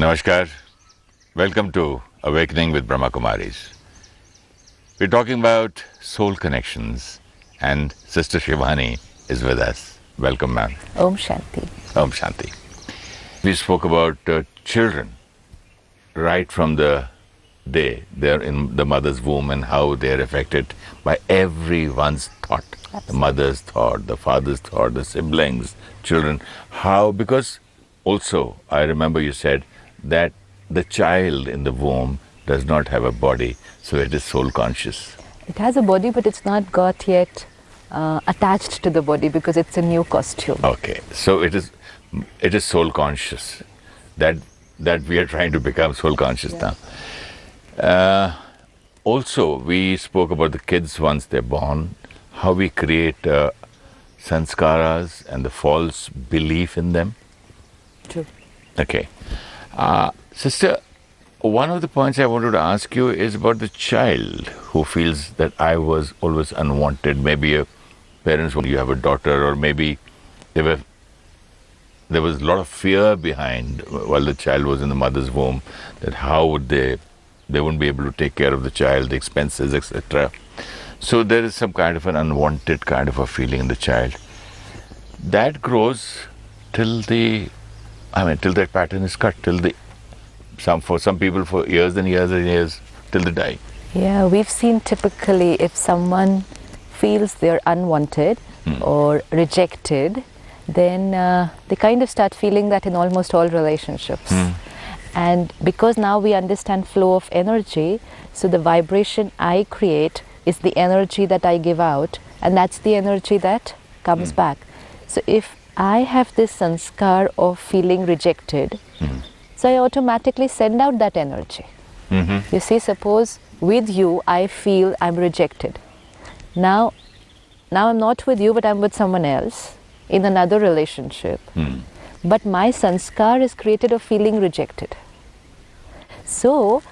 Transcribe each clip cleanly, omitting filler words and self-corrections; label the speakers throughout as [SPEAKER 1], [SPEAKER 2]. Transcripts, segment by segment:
[SPEAKER 1] Namaskar. Welcome to Awakening with Brahmakumaris. We're talking about soul connections, and Sister Shivani is with us. Welcome, ma'am.
[SPEAKER 2] Om Shanti.
[SPEAKER 1] Om Shanti. We spoke about children right from the day they're in the mother's womb and how they're affected by everyone's thought.
[SPEAKER 2] Absolutely.
[SPEAKER 1] The mother's thought, the father's thought, the siblings, children. How? Because also, I remember you said that the child in the womb does not have a body, so it is soul conscious.
[SPEAKER 2] It has a body, but it's not got yet attached to the body because it's a new costume.
[SPEAKER 1] Okay, so it is soul conscious. That we are trying to become soul conscious now. Also, we spoke about the kids once they're born, how we create sanskaras and the false belief in them.
[SPEAKER 2] True.
[SPEAKER 1] Okay. Sister, one of the points I wanted to ask you is about the child who feels that I was always unwanted. Maybe your parents, you have a daughter, or maybe there was a lot of fear behind while the child was in the mother's womb, that how would they wouldn't be able to take care of the child, the expenses, etc. So there is some kind of an unwanted kind of a feeling in the child. That grows till that pattern is cut, for some people for years and years and years, till they die.
[SPEAKER 2] Yeah, we've seen typically if someone feels they're unwanted or rejected, then they kind of start feeling that in almost all relationships. And because now we understand flow of energy, so the vibration I create is the energy that I give out, and that's the energy that comes back. So if I have this sanskar of feeling rejected, so I automatically send out that energy. You see, suppose with you I feel I'm rejected. Now I'm not with you, but I'm with someone else in another relationship. But my sanskar is created of feeling rejected. So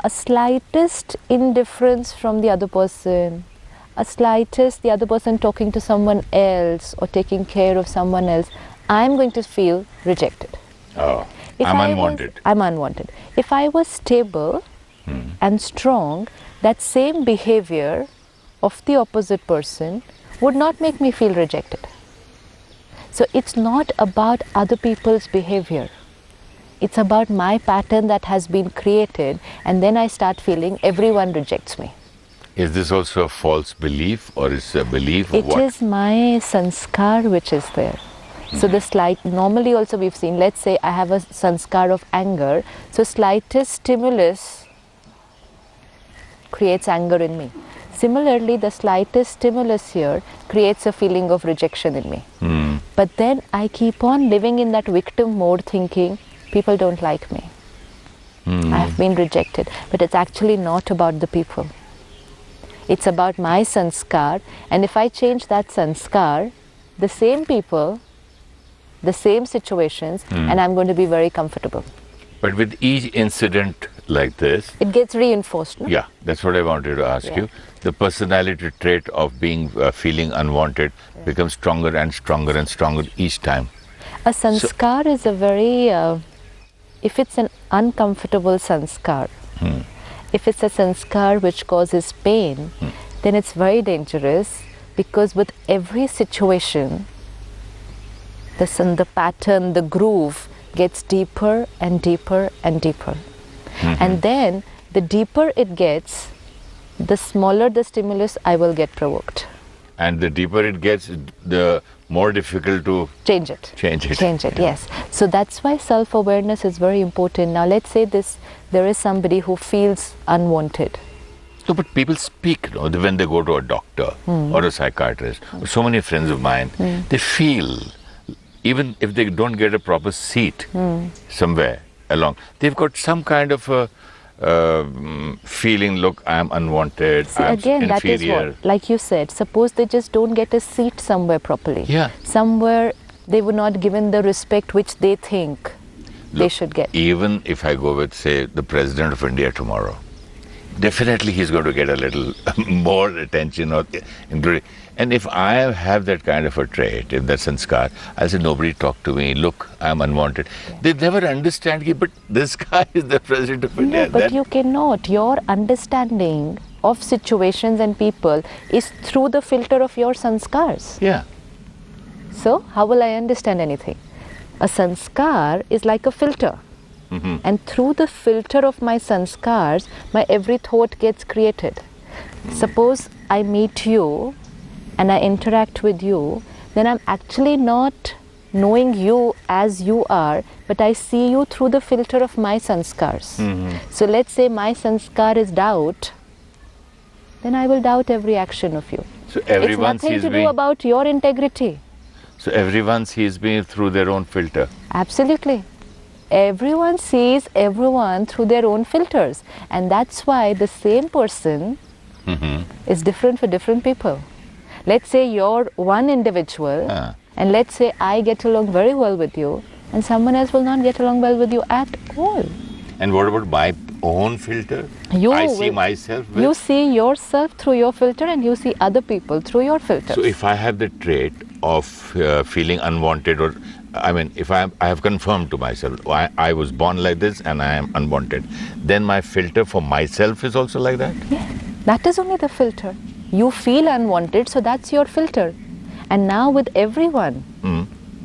[SPEAKER 2] a slightest indifference from the other person, the other person talking to someone else or taking care of someone else, I'm going to feel rejected.
[SPEAKER 1] Oh, I'm unwanted.
[SPEAKER 2] I'm unwanted. If I was stable and strong, that same behavior of the opposite person would not make me feel rejected. So it's not about other people's behavior. It's about my pattern that has been created, and then I start feeling everyone rejects me.
[SPEAKER 1] Is this also a false belief, or is it a belief of what?
[SPEAKER 2] It is my sanskar which is there. So normally also we've seen, let's say I have a sanskar of anger, so slightest stimulus creates anger in me. Similarly, the slightest stimulus here creates a feeling of rejection in me. But then I keep on living in that victim mode, thinking people don't like me. I have been rejected. But it's actually not about the people. It's about my sanskar, and if I change that sanskar, the same people, the same situations, and I'm going to be very comfortable.
[SPEAKER 1] But with each incident like this,
[SPEAKER 2] it gets reinforced, no?
[SPEAKER 1] Yeah, that's what I wanted to ask you. The personality trait of being feeling unwanted becomes stronger and stronger and stronger each time.
[SPEAKER 2] A sanskar is a very, if it's an uncomfortable sanskar, if it's a sanskar which causes pain, then it's very dangerous, because with every situation, the pattern, the groove gets deeper and deeper and deeper. And then the deeper it gets, the smaller the stimulus I will get provoked.
[SPEAKER 1] And the deeper it gets, the more difficult to
[SPEAKER 2] change it. Yes. So that's why self-awareness is very important. Now let's say there is somebody who feels unwanted.
[SPEAKER 1] So, but people speak, when they go to a doctor or a psychiatrist. So many friends of mine, they feel, even if they don't get a proper seat somewhere along, they've got some kind of a feeling, look, I'm unwanted,
[SPEAKER 2] See,
[SPEAKER 1] I'm
[SPEAKER 2] again,
[SPEAKER 1] inferior.
[SPEAKER 2] that is what, like you said, suppose they just don't get a seat somewhere properly.
[SPEAKER 1] Yeah.
[SPEAKER 2] Somewhere they were not given the respect which they think they should get.
[SPEAKER 1] Even if I go with, say, the President of India tomorrow, definitely he's going to get a little more attention, or including And if I have that kind of a trait, if that sanskar, I'll say, nobody talk to me, look, I'm unwanted. They never understand, but this guy is the president of India.
[SPEAKER 2] No, but you cannot. Your understanding of situations and people is through the filter of your sanskars.
[SPEAKER 1] Yeah.
[SPEAKER 2] So, how will I understand anything? A sanskar is like a filter.
[SPEAKER 1] Mm-hmm.
[SPEAKER 2] And through the filter of my sanskars, my every thought gets created. Suppose I meet you and I interact with you, then I'm actually not knowing you as you are, but I see you through the filter of my sanskars.
[SPEAKER 1] Mm-hmm.
[SPEAKER 2] So let's say my sanskar is doubt, then I will doubt every action of you.
[SPEAKER 1] So everyone
[SPEAKER 2] it's nothing
[SPEAKER 1] sees
[SPEAKER 2] to
[SPEAKER 1] me.
[SPEAKER 2] do about your integrity.
[SPEAKER 1] So everyone sees me through their own filter.
[SPEAKER 2] Absolutely. Everyone sees everyone through their own filters, and that's why the same person is different for different people. Let's say you're one individual, and let's say I get along very well with you, and someone else will not get along well with you at all.
[SPEAKER 1] And what about my own filter? I see myself with...
[SPEAKER 2] You see yourself through your filter, and you see other people through your filter.
[SPEAKER 1] So if I have the trait of feeling unwanted, or I mean, if I have confirmed to myself, I was born like this and I am unwanted, then my filter for myself is also like that?
[SPEAKER 2] Yeah, that is only the filter. You feel unwanted, so that's your filter. And now with everyone,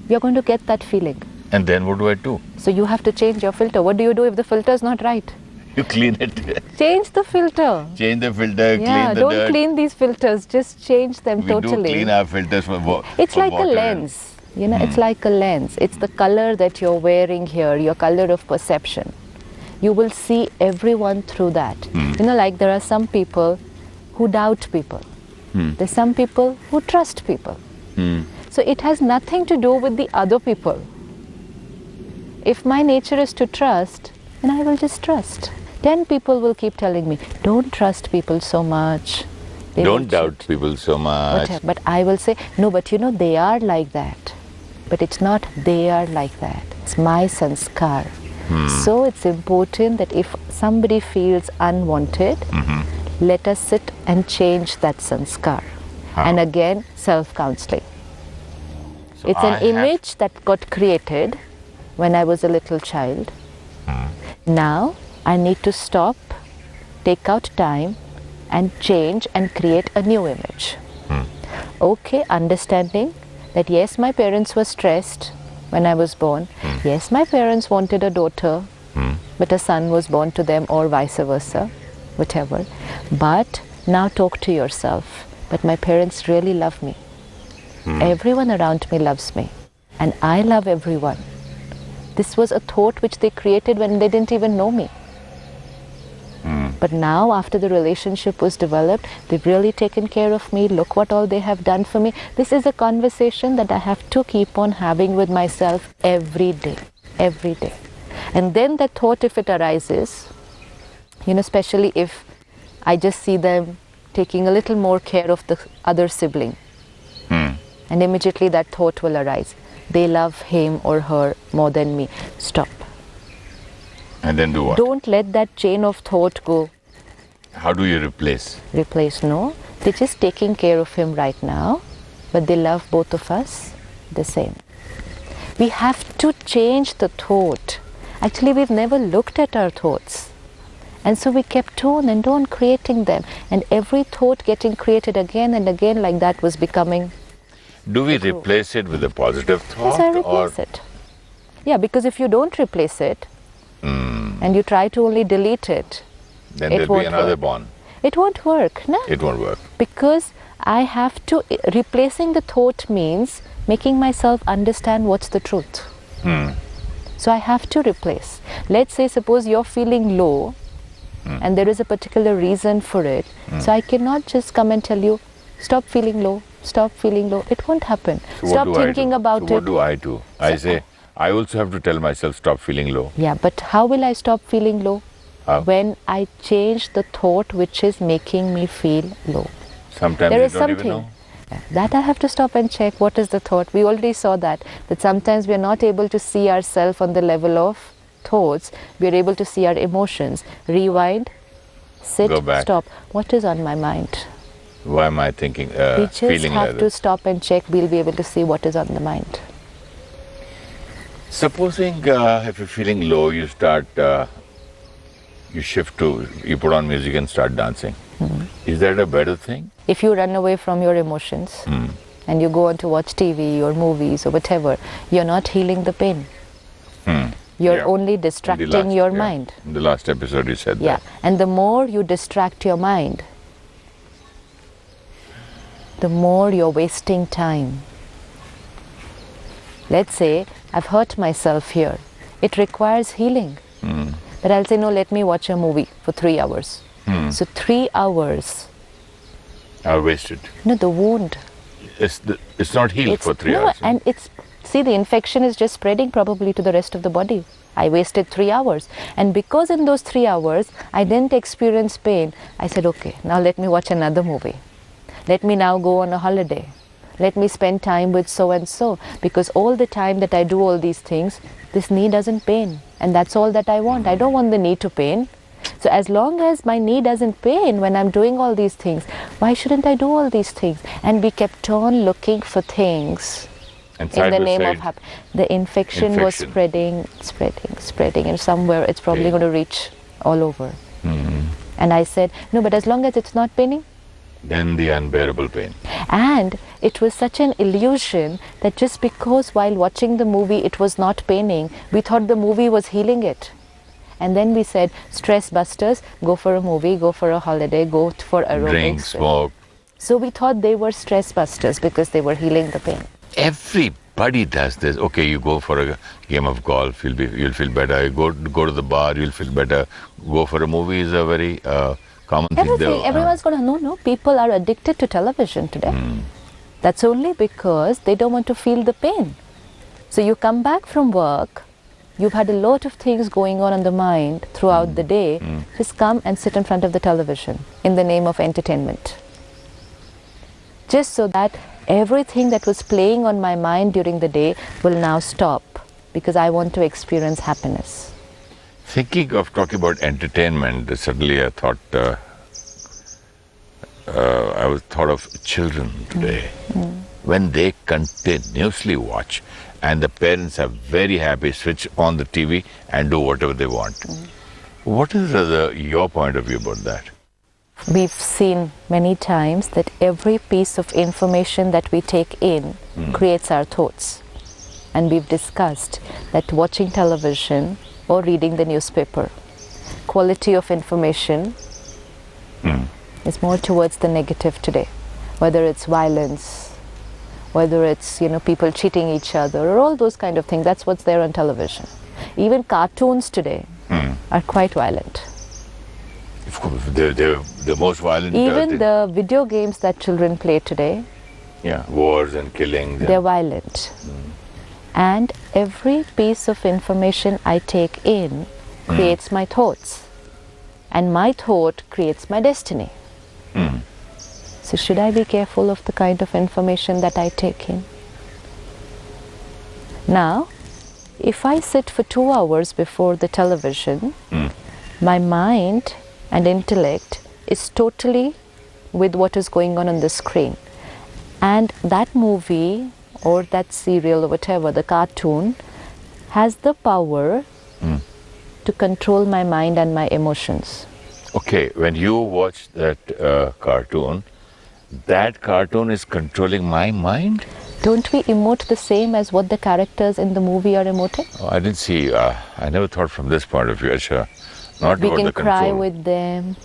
[SPEAKER 2] you're going to get that feeling.
[SPEAKER 1] And then what do I do?
[SPEAKER 2] So you have to change your filter. What do you do if the filter is not right?
[SPEAKER 1] You clean it.
[SPEAKER 2] Change the filter.
[SPEAKER 1] Change the filter, clean the
[SPEAKER 2] don't
[SPEAKER 1] dirt.
[SPEAKER 2] clean these filters, just change them
[SPEAKER 1] We
[SPEAKER 2] totally.
[SPEAKER 1] do clean our filters for
[SPEAKER 2] It's
[SPEAKER 1] for
[SPEAKER 2] like
[SPEAKER 1] water
[SPEAKER 2] a lens. You know, it's like a lens. It's the color that you're wearing here, your color of perception. You will see everyone through that. You know, like there are some people who doubt people. There's some people who trust people. So it has nothing to do with the other people. If my nature is to trust, then I will just trust. 10 people will keep telling me, don't trust people so much. They
[SPEAKER 1] Don't
[SPEAKER 2] will
[SPEAKER 1] doubt
[SPEAKER 2] cheat."
[SPEAKER 1] people so much.
[SPEAKER 2] But I will say, no, but you know, they are like that. But it's not they are like that. It's my sanskar. So it's important that if somebody feels unwanted, let us sit and change that sanskar. And again, self-counseling.
[SPEAKER 1] So
[SPEAKER 2] It's an image that got created when I was a little child. Now I need to stop, take out time and change and create a new image. Okay, understanding that yes, my parents were stressed when I was born. Yes, my parents wanted a daughter, but a son was born to them, or vice versa, whatever. But now talk to yourself. But my parents really love me. Everyone around me loves me. And I love everyone. This was a thought which they created when they didn't even know me. But now, after the relationship was developed, they've really taken care of me. Look what all they have done for me. This is a conversation that I have to keep on having with myself every day. Every day. And then that thought, if it arises, you know, especially if I just see them taking a little more care of the other sibling, and immediately that thought will arise. They love him or her more than me. Stop.
[SPEAKER 1] And then do what?
[SPEAKER 2] Don't let that chain of thought go.
[SPEAKER 1] How do you replace?
[SPEAKER 2] Replace, no. They're just taking care of him right now, but they love both of us the same. We have to change the thought. Actually, we've never looked at our thoughts. And so we kept on and on creating them. And every thought getting created again and again like that was becoming...
[SPEAKER 1] Do we replace it with a positive thought?
[SPEAKER 2] Yes, I replace it. Yeah, because if you don't replace it, and you try to only delete it,
[SPEAKER 1] Then
[SPEAKER 2] it
[SPEAKER 1] there'll be
[SPEAKER 2] won't
[SPEAKER 1] another
[SPEAKER 2] work.
[SPEAKER 1] bond.
[SPEAKER 2] It won't work, no?
[SPEAKER 1] It won't work.
[SPEAKER 2] Because I have to, replacing the thought means making myself understand what's the truth. So I have to replace. Let's say, suppose you're feeling low, and there is a particular reason for it. So I cannot just come and tell you, stop feeling low, stop feeling low. It won't happen.
[SPEAKER 1] So
[SPEAKER 2] Stop
[SPEAKER 1] what do
[SPEAKER 2] thinking
[SPEAKER 1] I do?
[SPEAKER 2] about
[SPEAKER 1] So
[SPEAKER 2] it.
[SPEAKER 1] what do I do? I say, I also have to tell myself, stop feeling low.
[SPEAKER 2] Yeah, but how will I stop feeling low?
[SPEAKER 1] How?
[SPEAKER 2] When I change the thought which is making me feel low.
[SPEAKER 1] Sometimes
[SPEAKER 2] There
[SPEAKER 1] you
[SPEAKER 2] is
[SPEAKER 1] don't even
[SPEAKER 2] something
[SPEAKER 1] know.
[SPEAKER 2] that I have to stop and check what is the thought. We already saw that sometimes we are not able to see ourselves on the level of thoughts. We are able to see our emotions. Rewind, sit,
[SPEAKER 1] Go back.
[SPEAKER 2] stop. What is on my mind?
[SPEAKER 1] Why am I thinking,
[SPEAKER 2] We just
[SPEAKER 1] feeling like
[SPEAKER 2] have to
[SPEAKER 1] that?
[SPEAKER 2] stop and check. We'll be able to see what is on the mind.
[SPEAKER 1] Supposing if you're feeling low, you start, you put on music and start dancing. Is that a better thing?
[SPEAKER 2] If you run away from your emotions and you go on to watch TV or movies or whatever, you're not healing the pain. You're
[SPEAKER 1] Yeah.
[SPEAKER 2] only distracting your mind.
[SPEAKER 1] In the last episode you said
[SPEAKER 2] Yeah,
[SPEAKER 1] that.
[SPEAKER 2] and the more you distract your mind, the more you're wasting time. Let's say I've hurt myself here. It requires healing. But I'll say, no, let me watch a movie for 3 hours. So 3 hours,
[SPEAKER 1] I wasted.
[SPEAKER 2] the wound.
[SPEAKER 1] It's not healed for 3
[SPEAKER 2] no,
[SPEAKER 1] hours.
[SPEAKER 2] and see, the infection is just spreading probably to the rest of the body. I wasted 3 hours. And because in those 3 hours, I didn't experience pain, I said, okay, now let me watch another movie. Let me now go on a holiday. Let me spend time with so-and-so. Because all the time that I do all these things, this knee doesn't pain. And that's all that I want. I don't want the knee to pain. So as long as my knee doesn't pain when I'm doing all these things, why shouldn't I do all these things? And we kept on looking for things
[SPEAKER 1] And
[SPEAKER 2] in
[SPEAKER 1] side
[SPEAKER 2] the
[SPEAKER 1] by
[SPEAKER 2] name of
[SPEAKER 1] side,
[SPEAKER 2] happiness. The infection was spreading, and somewhere it's probably
[SPEAKER 1] Pain.
[SPEAKER 2] going to reach all over. And I said, no, but as long as it's not paining.
[SPEAKER 1] then the unbearable pain.
[SPEAKER 2] And it was such an illusion that just because while watching the movie it was not paining, we thought the movie was healing it. And then we said, stress busters, go for a movie, go for a holiday, go for aerobics.
[SPEAKER 1] Drink, smoke.
[SPEAKER 2] So we thought they were stress busters because they were healing the pain.
[SPEAKER 1] Everybody does this. Okay, you go for a game of golf, you'll feel better. You go to the bar, you'll feel better. Go for a movie is a very common thing.
[SPEAKER 2] Everyone's going to no. People are addicted to television today. That's only because they don't want to feel the pain. So you come back from work, you've had a lot of things going on the mind throughout the day. Just come and sit in front of the television in the name of entertainment. Just so that everything that was playing on my mind during the day will now stop, because I want to experience happiness.
[SPEAKER 1] Thinking of talking about entertainment, suddenly I thought, I was thought of children today. When they continuously watch and the parents are very happy, switch on the TV and do whatever they want. What is your point of view about that?
[SPEAKER 2] We've seen many times that every piece of information that we take in creates our thoughts. And we've discussed that watching television or reading the newspaper, quality of information is more towards the negative today. Whether it's violence, whether it's people cheating each other, or all those kind of things. That's what's there on television. Even cartoons today are quite violent.
[SPEAKER 1] Of course, they're the most violent.
[SPEAKER 2] Even the video games that children play today,
[SPEAKER 1] wars and killings.
[SPEAKER 2] they're violent. And every piece of information I take in creates my thoughts. And my thought creates my destiny. So should I be careful of the kind of information that I take in? Now, if I sit for 2 hours before the television, my mind and intellect is totally with what is going on the screen. And that movie or that serial or whatever, the cartoon, has the power to control my mind and my emotions.
[SPEAKER 1] Okay, when you watch that cartoon, that cartoon is controlling my mind?
[SPEAKER 2] Don't we emote the same as what the characters in the movie are emoting?
[SPEAKER 1] Oh, I didn't see. I never thought from this point of view. Achha, not
[SPEAKER 2] We
[SPEAKER 1] about
[SPEAKER 2] can
[SPEAKER 1] the
[SPEAKER 2] cry
[SPEAKER 1] control.
[SPEAKER 2] with them,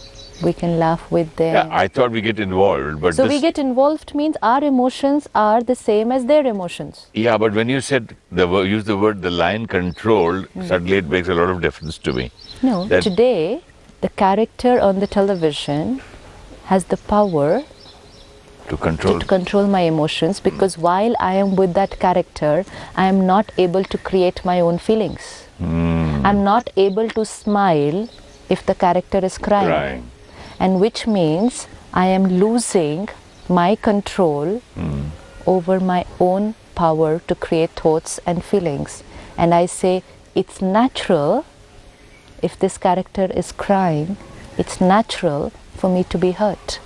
[SPEAKER 2] we can laugh with them.
[SPEAKER 1] Yeah, I thought we get involved, but
[SPEAKER 2] So
[SPEAKER 1] this,
[SPEAKER 2] we get involved means our emotions are the same as their emotions.
[SPEAKER 1] yeah, but when you said use the word the line controlled, suddenly it makes a lot of difference to me.
[SPEAKER 2] No,
[SPEAKER 1] That-
[SPEAKER 2] today the character on the television has the power
[SPEAKER 1] To control.
[SPEAKER 2] to control my emotions, because while I am with that character, I am not able to create my own feelings. I'm not able to smile if the character is crying. And which means I am losing my control over my own power to create thoughts and feelings. And I say, it's natural if this character is crying, it's natural for me to be hurt.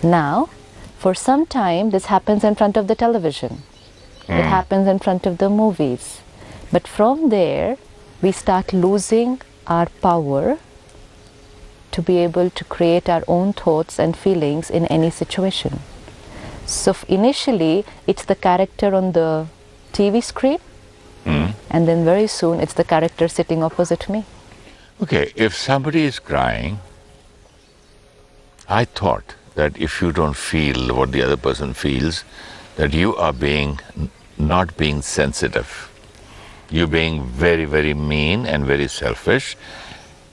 [SPEAKER 2] Now, for some time, this happens in front of the television. It happens in front of the movies. But from there, we start losing our power to be able to create our own thoughts and feelings in any situation. So initially, it's the character on the TV screen, and then very soon, it's the character sitting opposite me.
[SPEAKER 1] Okay, if somebody is crying, I thought that if you don't feel what the other person feels, that you are not being sensitive. You're being very, very mean and very selfish.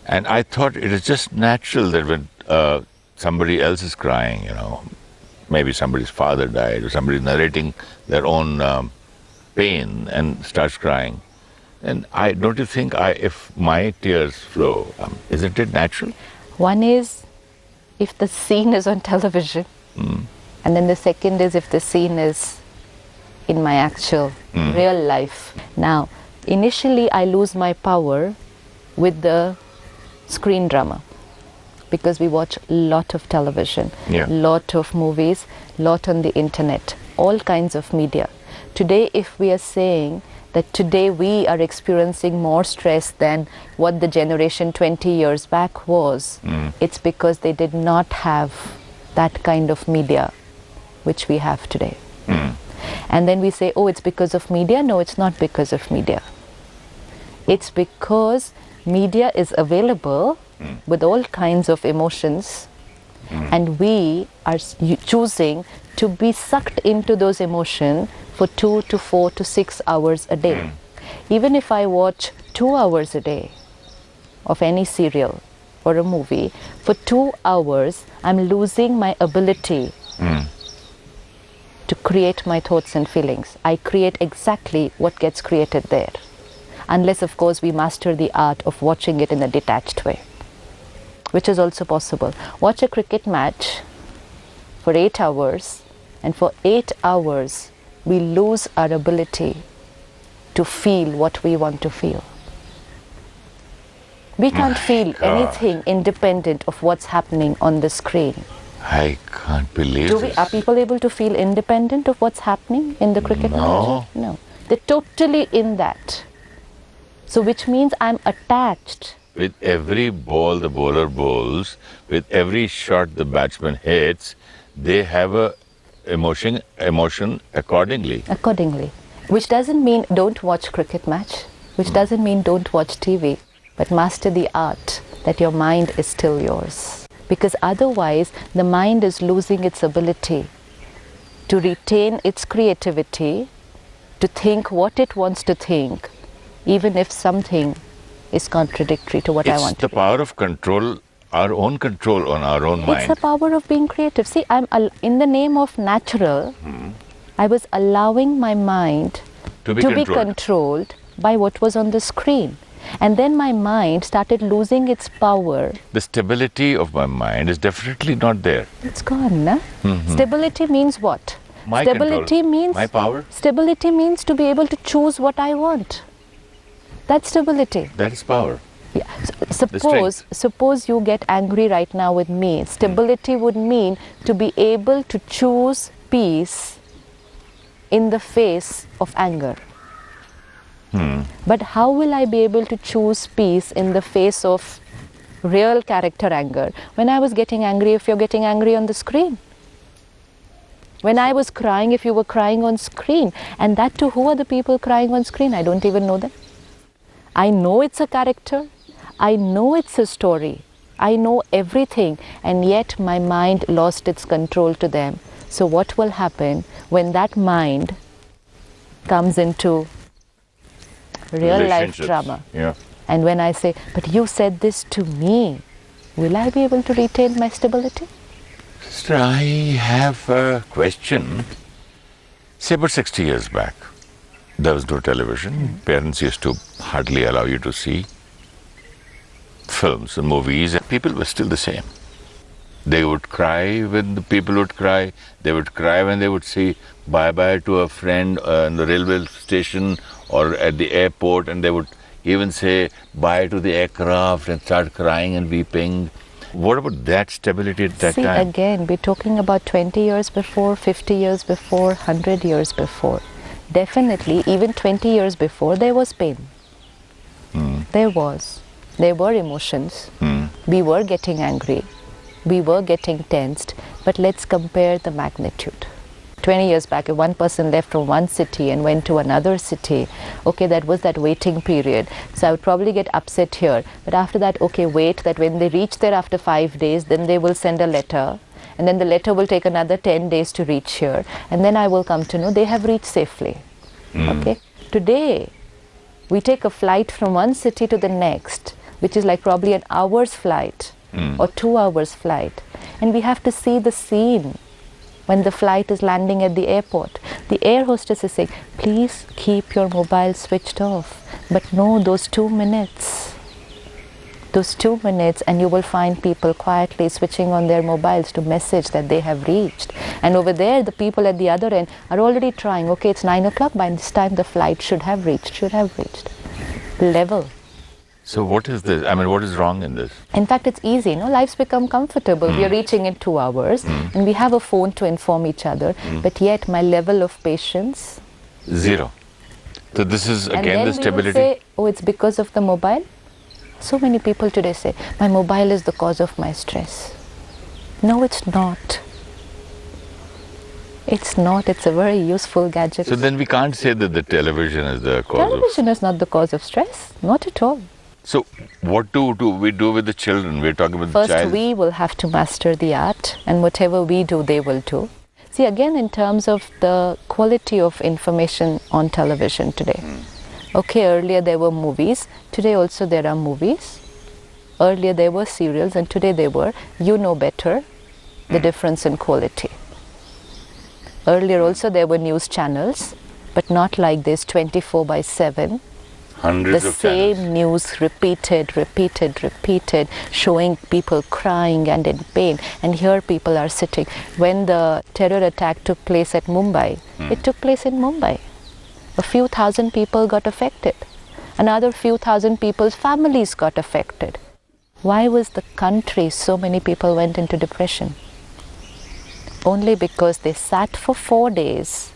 [SPEAKER 1] And I thought it is just natural that when somebody else is crying, maybe somebody's father died or somebody narrating their own pain and starts crying. And don't you think if my tears flow, isn't it natural?
[SPEAKER 2] One is if the scene is on television, and then the second is if the scene is in my actual real life. Now, initially I lose my power with the screen drama because we watch a lot of television, lot of movies, lot on the internet, all kinds of media. Today, if we are saying that today we are experiencing more stress than what the generation 20 years back was, it's because they did not have that kind of media which we have today. And then we say, oh, it's because of media. No, it's not because of media. It's because media is available with all kinds of emotions, and we are choosing to be sucked into those emotions for 2 to 4 to 6 hours a day. Even if I watch 2 hours a day of any serial or a movie, for 2 hours, I'm losing my ability to create my thoughts and feelings. I create exactly what gets created there. Unless, of course, we master the art of watching it in a detached way, which is also possible. Watch a cricket match for 8 hours, and for 8 hours, we lose our ability to feel what we want to feel. We can't feel anything independent of what's happening on the screen.
[SPEAKER 1] I can't believe this.
[SPEAKER 2] Are people able to feel independent of what's happening in the cricket match? No. They're totally in that. So which means I'm attached.
[SPEAKER 1] With every ball the bowler bowls, with every shot the batsman hits, they have a emotion accordingly.
[SPEAKER 2] Accordingly. Which doesn't mean don't watch cricket match. Which doesn't mean don't watch TV. But master the art that your mind is still yours. Because otherwise, the mind is losing its ability to retain its creativity, to think what it wants to think, even if something is contradictory to what I want to do.
[SPEAKER 1] It's the power of control, our own control on our own mind.
[SPEAKER 2] It's the power of being creative. See, in the name of natural, I was allowing my mind to be controlled by what was on the screen. And then my mind started losing its power.
[SPEAKER 1] The stability of my mind is definitely not there.
[SPEAKER 2] It's gone, no? Stability means what?
[SPEAKER 1] My
[SPEAKER 2] stability
[SPEAKER 1] control.
[SPEAKER 2] means
[SPEAKER 1] my power.
[SPEAKER 2] Stability means to be able to choose what I want. That's stability.
[SPEAKER 1] That is power.
[SPEAKER 2] Yeah. Suppose you get angry right now with me. Stability would mean to be able to choose peace in the face of anger. But how will I be able to choose peace in the face of real character anger? When I was getting angry, if you're getting angry on the screen. When I was crying, if you were crying on screen. And that too, who are the people crying on screen? I don't even know them. I know it's a character. I know it's a story. I know everything. And yet my mind lost its control to them. So what will happen when that mind comes into real life drama?
[SPEAKER 1] Yeah.
[SPEAKER 2] And when I say, but you said this to me, will I be able to retain my stability?
[SPEAKER 1] Sister, I have a question. Say about 60 years back, there was no television. Parents used to hardly allow you to see films and movies, and people were still the same. They would cry when the people would cry. They would cry when they would say bye-bye to a friend in the railway station or at the airport, and they would even say bye to the aircraft and start crying and weeping. What about that stability at that
[SPEAKER 2] See,
[SPEAKER 1] time?
[SPEAKER 2] again, we're talking about 20 years before, 50 years before, 100 years before. Definitely, even 20 years before, there was pain. There was. There were emotions. We were getting angry. We were getting tensed. But let's compare the magnitude. 20 years back, if one person left from one city and went to another city, okay, that was that waiting period. So I would probably get upset here. But after that, okay, wait, that when they reach there after 5 days, then they will send a letter. And then the letter will take another 10 days to reach here. And then I will come to know they have reached safely. Okay. Today, we take a flight from one city to the next, which is like probably an hour's flight or 2 hours flight. And we have to see the scene when the flight is landing at the airport. The air hostess is saying, please keep your mobile switched off. But no, those 2 minutes, and you will find people quietly switching on their mobiles to message that they have reached. And over there, the people at the other end are already trying, okay, it's 9 o'clock, by this time the flight should have reached. Level.
[SPEAKER 1] So what is this? I mean, what is wrong in this?
[SPEAKER 2] In fact, it's easy, no? Life's become comfortable. We are reaching in 2 hours and we have a phone to inform each other. But yet my level of patience...
[SPEAKER 1] Zero. So this is again the
[SPEAKER 2] And then we
[SPEAKER 1] stability.
[SPEAKER 2] will say, oh, it's because of the mobile? So many people today say, my mobile is the cause of my stress. No, it's not. It's not. It's a very useful gadget.
[SPEAKER 1] So then we can't say that the television is the cause of...
[SPEAKER 2] Television is not the cause of stress. Not at all.
[SPEAKER 1] So what do we do with the children? We're talking about the
[SPEAKER 2] First,
[SPEAKER 1] child.
[SPEAKER 2] we will have to master the art, and whatever we do, they will do. See, again, in terms of the quality of information on television today. Okay, earlier there were movies. Today also there are movies. Earlier there were serials, and today there were. You know better the difference in quality. Earlier also there were news channels, but not like this 24/7.
[SPEAKER 1] Hundreds
[SPEAKER 2] The
[SPEAKER 1] of channels.
[SPEAKER 2] same news repeated, showing people crying and in pain. And here people are sitting. When the terror attack took place at Mumbai, it took place in Mumbai. A few thousand people got affected. Another few thousand people's families got affected. Why was the country, so many people went into depression? Only because they sat for 4 days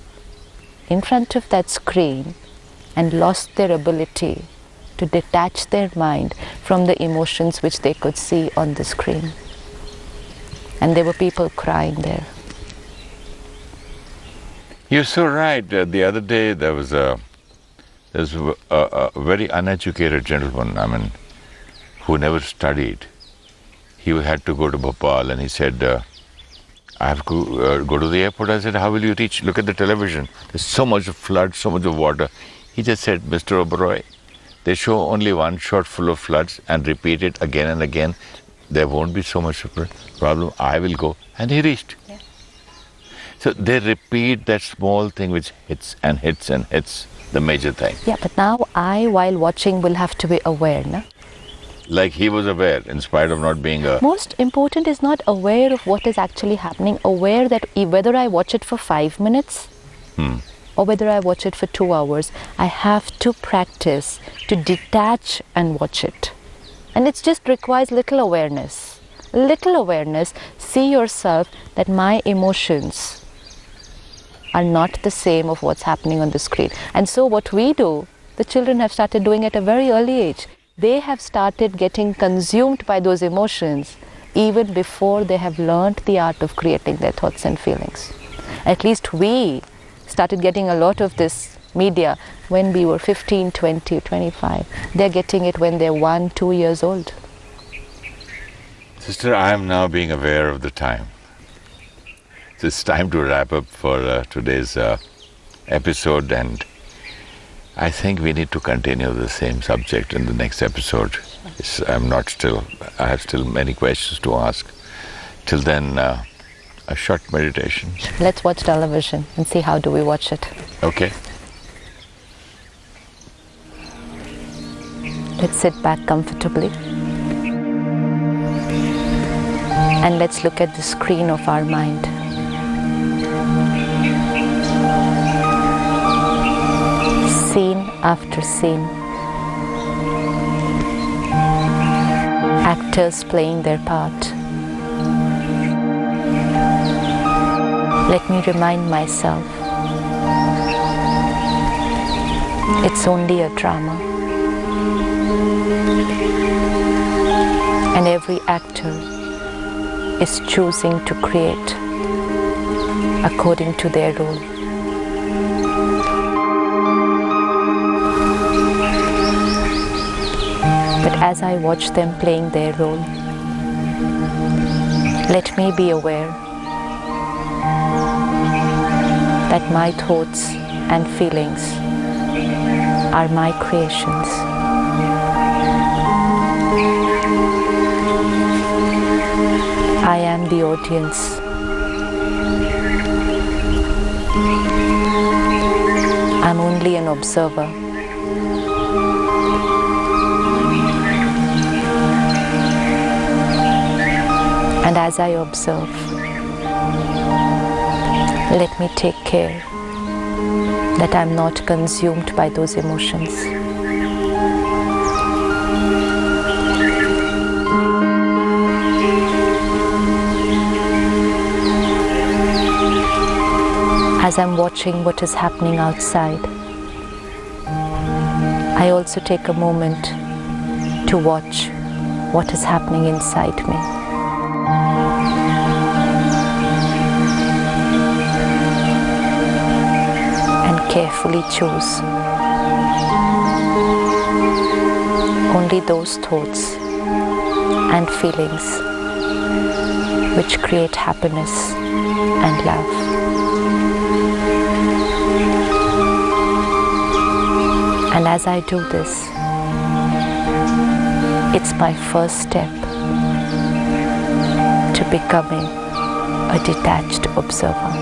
[SPEAKER 2] in front of that screen and lost their ability to detach their mind from the emotions which they could see on the screen. And there were people crying there.
[SPEAKER 1] You're so right. The other day there was a very uneducated gentleman, I mean, who never studied. He had to go to Bhopal and he said, I have to go to the airport. I said, how will you reach? Look at the television. There's so much of flood, so much of water. He just said, Mr. Oberoi, they show only one shot full of floods and repeat it again and again. There won't be so much of a problem. I will go. And he reached.
[SPEAKER 2] Yeah.
[SPEAKER 1] So they repeat that small thing which hits and hits and hits the major thing.
[SPEAKER 2] Yeah, but now I, while watching, will have to be aware, no?
[SPEAKER 1] Like he was aware, in spite of not being a...
[SPEAKER 2] Most important is not aware of what is actually happening, aware that whether I watch it for 5 minutes or whether I watch it for 2 hours, I have to practice to detach and watch it. And it just requires little awareness. Little awareness, see yourself that my emotions are not the same of what's happening on the screen. And so what we do, the children have started doing at a very early age. They have started getting consumed by those emotions even before they have learnt the art of creating their thoughts and feelings. At least we started getting a lot of this media when we were 15, 20, 25. They're getting it when they're 1, 2 years old.
[SPEAKER 1] Sister, I am now being aware of the time. So it's time to wrap up for today's episode, and I think we need to continue the same subject in the next episode. I have still many questions to ask. Till then, a short meditation.
[SPEAKER 2] Let's watch television and see how do we watch it.
[SPEAKER 1] Okay.
[SPEAKER 2] Let's sit back comfortably and let's look at the screen of our mind. Scene after scene. Act actors playing their part. Let me remind myself, it's only a drama, and every actor is choosing to create according to their role. But as I watch them playing their role, let me be aware that my thoughts and feelings are my creations. I am the audience. I'm only an observer. And as I observe, let me take care that I'm not consumed by those emotions. As I'm watching what is happening outside, I also take a moment to watch what is happening inside me. Carefully choose only those thoughts and feelings which create happiness and love. And as I do this, it's my first step to becoming a detached observer.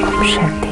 [SPEAKER 2] Om Shanti.